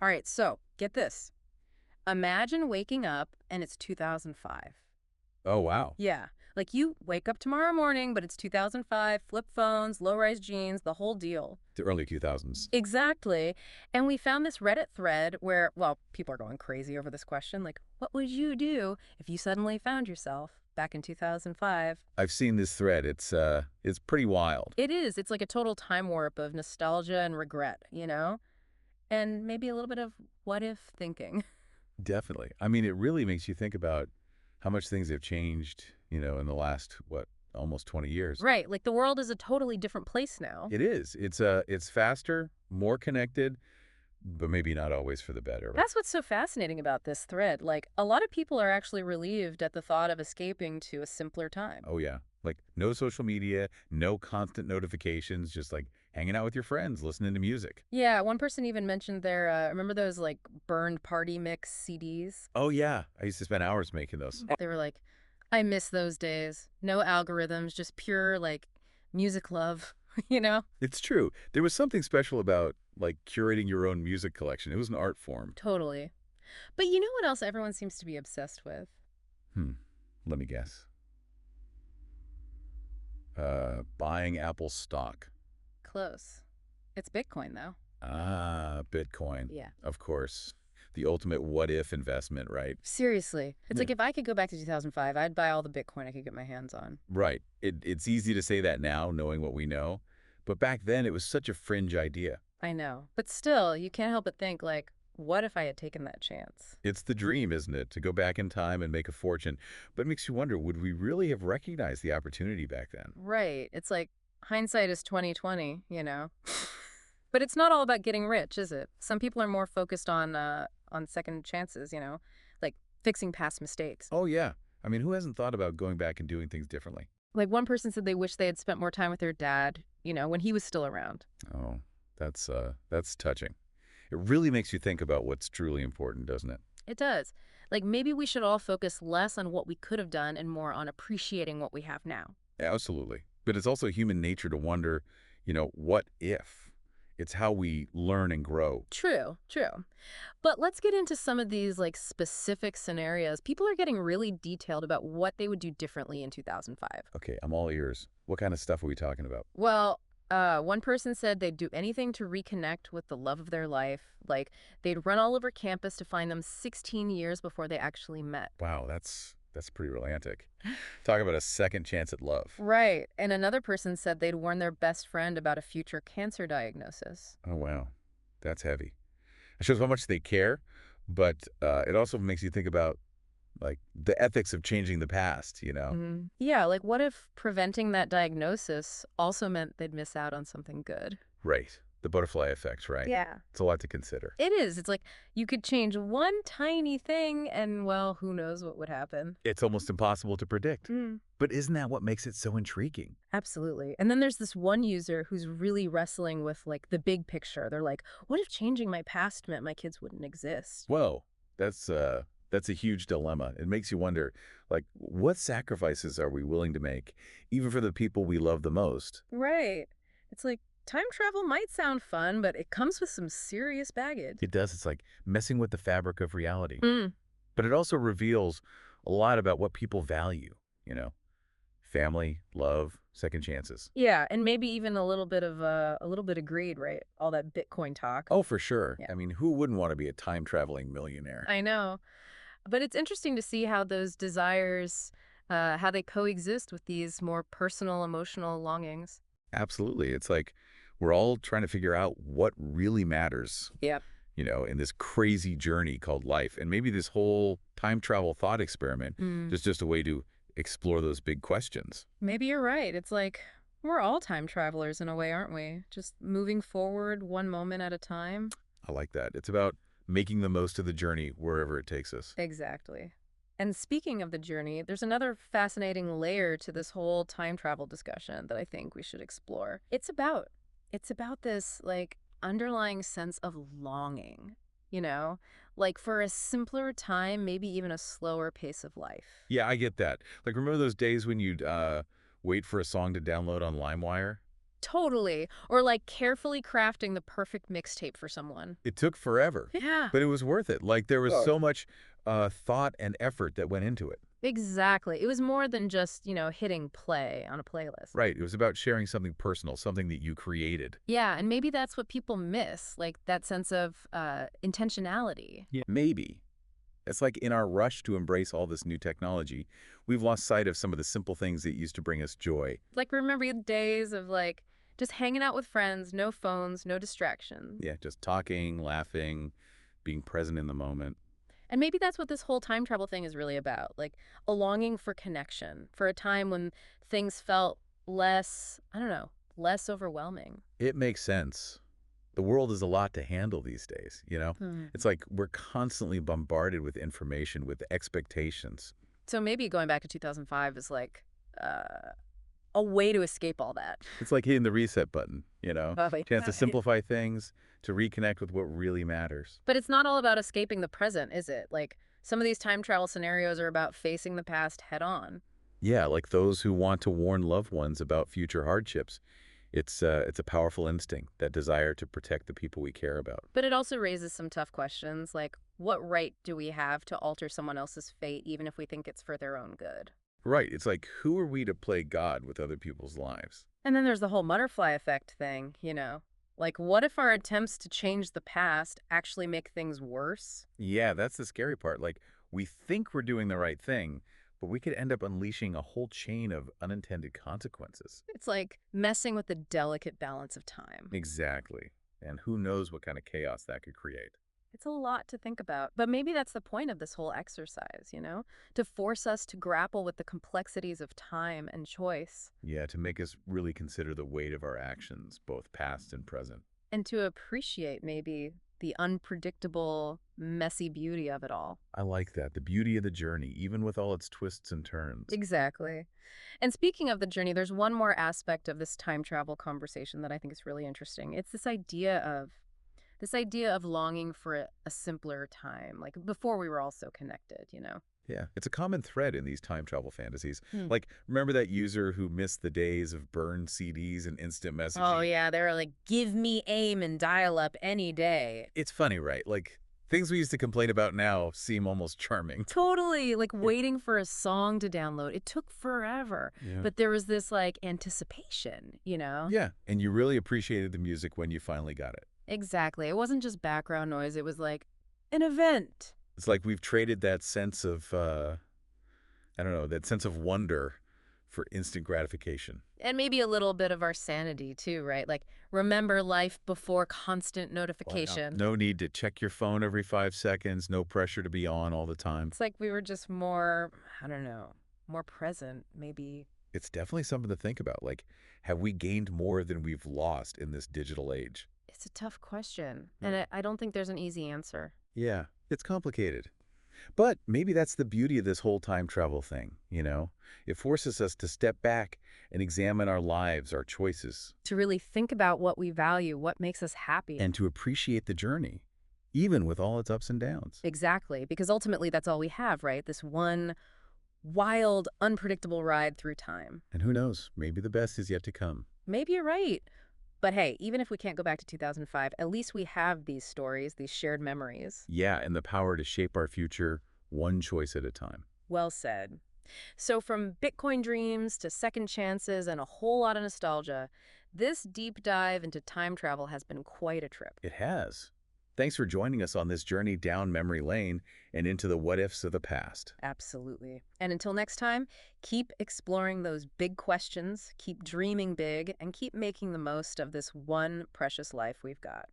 All right, so get this. Imagine waking up and it's 2005. Oh, wow. Yeah, like you wake up tomorrow morning, but it's 2005, flip phones, low-rise jeans, the whole deal. The early 2000s. Exactly. And we found this Reddit thread where, well, people are going crazy over this question. Like, what would you do if you suddenly found yourself back in 2005? I've seen this thread. It's pretty wild. It is. It's like a total time warp of nostalgia and regret, you know? And maybe a little bit of what if thinking. Definitely. I mean, it really makes you think about how much things have changed, in the last, almost 20 years. Right. Like the world is a totally different place now. It is. It's faster, more connected, but maybe not always for the better. That's what's so fascinating about this thread. Like, a lot of people are actually relieved at the thought of escaping to a simpler time. Oh, yeah. Like no social media, no constant notifications, just like hanging out with your friends, listening to music. Yeah, one person even mentioned their, remember those like burned party mix CDs? Oh, yeah. I used to spend hours making those. They were like, I miss those days. No algorithms, just pure like music love, you know? It's true. There was something special about like curating your own music collection. It was an art form. Totally. But you know what else everyone seems to be obsessed with? Hmm. Let me guess. Buying Apple stock. Close. It's Bitcoin, though. Ah, Bitcoin. Yeah. Of course. The ultimate what if investment, right? Seriously. It's Yeah. like if I could go back to 2005, I'd buy all the Bitcoin I could get my hands on. Right. It's easy to say that now, knowing what we know. But back then, it was such a fringe idea. I know. But still, you can't help but think, like, what if I had taken that chance? It's the dream, isn't it, to go back in time and make a fortune. But it makes you wonder, would we really have recognized the opportunity back then? Right. It's like hindsight is 2020, you know. But it's not all about getting rich, is it? Some people are more focused on second chances, you know, like fixing past mistakes. Oh, yeah. I mean, who hasn't thought about going back and doing things differently? Like one person said they wish they had spent more time with their dad, you know, when he was still around. Oh, that's touching. It really makes you think about what's truly important, doesn't it? It does. Like maybe we should all focus less on what we could have done and more on appreciating what we have now. Absolutely. But it's also human nature to wonder, what if? It's how we learn and grow. True, true. But let's get into some of these like specific scenarios. People are getting really detailed about what they would do differently in 2005. Okay, I'm all ears. What kind of stuff are we talking about? Well, one person said they'd do anything to reconnect with the love of their life. Like they'd run all over campus to find them 16 years before they actually met. Wow, that's pretty romantic. Talk about a second chance at love. Right. And another person said they'd warn their best friend about a future cancer diagnosis. Oh, wow. That's heavy. It shows how much they care, but it also makes you think about like the ethics of changing the past. Yeah, like what if preventing that diagnosis also meant they'd miss out on something good? Right. The butterfly effect, right? Yeah. It's a lot to consider. It is. It's like you could change one tiny thing and, well, who knows what would happen. It's almost impossible to predict. Mm. But isn't that what makes it so intriguing? Absolutely. And then there's this one user who's really wrestling with like the big picture. They're like, what if changing my past meant my kids wouldn't exist? Whoa, that's a huge dilemma. It makes you wonder, like, what sacrifices are we willing to make, even for the people we love the most? Right. It's like time travel might sound fun, but it comes with some serious baggage. It does. It's like messing with the fabric of reality. Mm. But it also reveals a lot about what people value, you know, family, love, second chances. Yeah, and maybe even a little bit of greed, right? All that Bitcoin talk. Oh, for sure. Yeah. I mean, who wouldn't want to be a time-traveling millionaire? I know. But it's interesting to see how those desires, how they coexist with these more personal, emotional longings. Absolutely. It's like we're all trying to figure out what really matters, Yep. in this crazy journey called life. And maybe this whole time travel thought experiment Mm. is just a way to explore those big questions. Maybe you're right. It's like we're all time travelers in a way, aren't we? Just moving forward one moment at a time. I like that. It's about making the most of the journey wherever it takes us. Exactly. And speaking of the journey, there's another fascinating layer to this whole time travel discussion that I think we should explore. It's about this like underlying sense of longing, you know? Like for a simpler time, maybe even a slower pace of life. Yeah, I get that. Like, remember those days when you'd wait for a song to download on LimeWire? Totally. Or like carefully crafting the perfect mixtape for someone. It took forever, Yeah. but it was worth it. Like, there was Oh, so much thought and effort that went into it. Exactly. It was more than just, hitting play on a playlist. Right. It was about sharing something personal, something that you created. Yeah, and maybe that's what people miss, like that sense of intentionality. Yeah. Maybe. It's like in our rush to embrace all this new technology, we've lost sight of some of the simple things that used to bring us joy. Like remember the days of like just hanging out with friends, no phones, no distractions. Yeah, just talking, laughing, being present in the moment. And maybe that's what this whole time travel thing is really about, like a longing for connection, for a time when things felt less, I don't know, less overwhelming. It makes sense. The world is a lot to handle these days, you know? Hmm. It's like we're constantly bombarded with information, with expectations. So maybe going back to 2005 is like a way to escape all that. It's like hitting the reset button, you know? Probably. Chance to simplify things, to reconnect with what really matters. But it's not all about escaping the present, is it? Like some of these time travel scenarios are about facing the past head on. Yeah, like those who want to warn loved ones about future hardships. It's a powerful instinct, that desire to protect the people we care about. But it also raises some tough questions, like what right do we have to alter someone else's fate even if we think it's for their own good? Right, it's like, who are we to play God with other people's lives? And then there's the whole butterfly effect thing, Like, what if our attempts to change the past actually make things worse? Yeah, that's the scary part. Like, we think we're doing the right thing, but we could end up unleashing a whole chain of unintended consequences. It's like messing with the delicate balance of time. Exactly. And who knows what kind of chaos that could create. It's a lot to think about. But maybe that's the point of this whole exercise, To force us to grapple with the complexities of time and choice. Yeah, to make us really consider the weight of our actions, both past and present. And to appreciate maybe the unpredictable, messy beauty of it all. I like that. The beauty of the journey, even with all its twists and turns. Exactly. And speaking of the journey, there's one more aspect of this time travel conversation that I think is really interesting. It's this idea of longing for a simpler time, like before we were all so connected. Yeah, it's a common thread in these time travel fantasies. Hmm. Like, remember that user who missed the days of burned CDs and instant messaging? Oh, yeah, they were like, give me AIM and dial up any day. It's funny, right? Like, things we used to complain about now seem almost charming. Totally, like waiting for a song to download. It took forever. Yeah. But there was this like anticipation. Yeah, and you really appreciated the music when you finally got it. Exactly. It wasn't just background noise. It was like an event. It's like we've traded that sense of, I don't know, that sense of wonder for instant gratification. And maybe a little bit of our sanity too, right? Like remember life before constant notification. No need to check your phone every 5 seconds, no pressure to be on all the time. It's like we were just more, I don't know, more present, maybe. It's definitely something to think about. Like, have we gained more than we've lost in this digital age? It's a tough question. And I don't think there's an easy answer. Yeah, it's complicated. But maybe that's the beauty of this whole time travel thing, you know? It forces us to step back and examine our lives, our choices, To really think about what we value, what makes us happy. and to appreciate the journey, even with all its ups and downs. Exactly. Because ultimately that's all we have, right? This one wild, unpredictable ride through time. And who knows, maybe the best is yet to come. Maybe you're right. But hey, even if we can't go back to 2005, at least we have these stories, these shared memories. Yeah, and the power to shape our future one choice at a time. Well said. So from Bitcoin dreams to second chances and a whole lot of nostalgia, this deep dive into time travel has been quite a trip. It has. Thanks for joining us on this journey down memory lane and into the what-ifs of the past. Absolutely. And until next time, keep exploring those big questions, keep dreaming big, and keep making the most of this one precious life we've got.